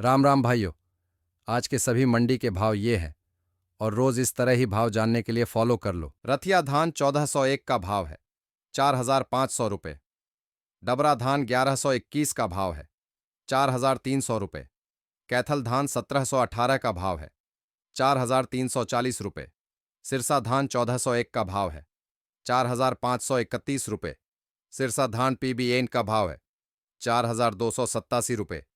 राम राम भाइयों। आज के सभी मंडी के भाव ये हैं और रोज इस तरह ही भाव जानने के लिए फॉलो कर लो। रथिया धान 1401 का भाव है 4500 रुपये। डबरा धान 1121 का भाव है 4300 रुपये। कैथल धान 1718 का भाव है 4340 रुपये। सिरसा धान 1401 का भाव है 4531 रुपये। सिरसा धान PB8 का भाव है 4287 रुपये।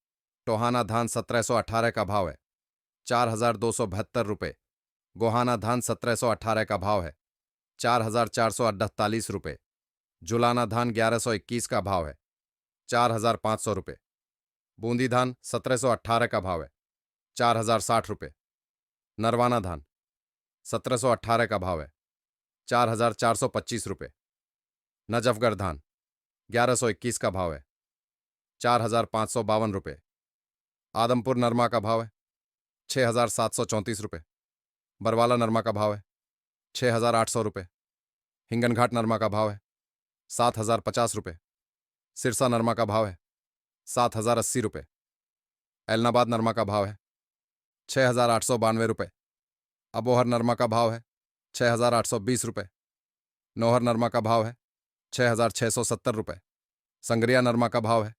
टोहाना धान 1718 का भाव है 4272 रुपये। गोहाना धान 1718 का भाव है 4448 रुपये। जुलाना धान 1121 का भाव है 4500 रुपये। बूंदी धान 1718 का भाव है 4060 रुपये। नरवाना धान 1718 का भाव है 4425 रुपये। नजफगढ़ धान 1121 का भाव है 4552 रुपये। आदमपुर नरमा का भाव है 6734 रुपये। बरवाला नरमा का भाव है 6800 रुपये। हिंगनघाट नरमा का भाव है 7050 रुपये। सिरसा नरमा का भाव है 7080 रुपये। ऐलनाबाद नरमा का भाव है 6892 रुपये। अबोहर नरमा का भाव है 6820 रुपये। नौहर नरमा का भाव है 6670 रुपये। संगरिया नरमा का भाव है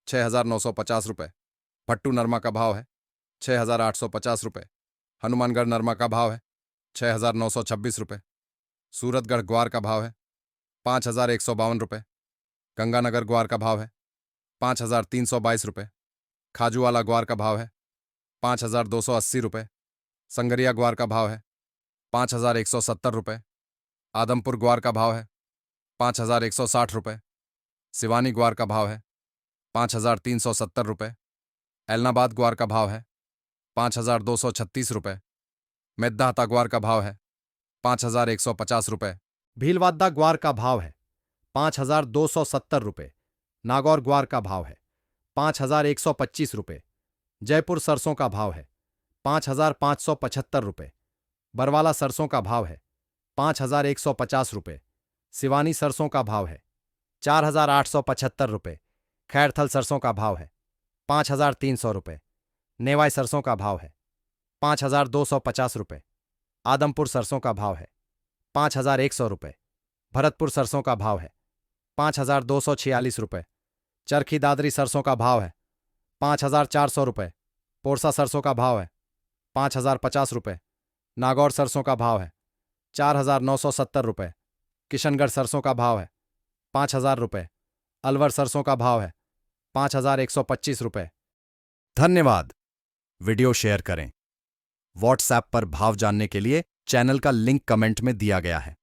6950 रुपये। भट्टू नरमा का भाव है 6850 रुपये। हनुमानगढ़ नरमा का भाव है 6926 रुपये। सूरतगढ़ ग्वार का भाव है 5152 रुपये। गंगानगर ग्वार का भाव है 5322 रुपये। खाजूवाला ग्वार का भाव है 5280 रुपये। संगरिया ग्वार का भाव है 5170 रुपये। आदमपुर ग्वार का भाव है 5160 रुपये। सिवानी ग्वार का भाव है 5370 रुपये। ऐलनाबाद ग्वार का भाव है 5236 रुपये। मेद्दाहता ग्वार का भाव है 5150 रुपये। भीलवादा ग्वार का भाव है 5270 रुपये। नागौर ग्वार का भाव है 5125 रुपये। जयपुर सरसों का भाव है 5575 रुपये। बरवाला सरसों का भाव है 5150 रुपये। सिवानी सरसों का भाव है 4875 रुपये। खैरथल सरसों का भाव है 5300 रुपये। नेवाई सरसों का भाव है 5250 रुपये। आदमपुर सरसों का भाव है 5100 रुपये। भरतपुर सरसों का भाव है 5246 रुपये। चरखी दादरी सरसों का भाव है 5400 रुपये। पोरसा सरसों का भाव है 5050 रुपये। नागौर सरसों का भाव है 4970 रुपये। किशनगढ़ सरसों का भाव है 5000 रुपये। अलवर सरसों का भाव है 5125 रुपये। धन्यवाद। वीडियो शेयर करें। व्हाट्सएप पर भाव जानने के लिए चैनल का लिंक कमेंट में दिया गया है।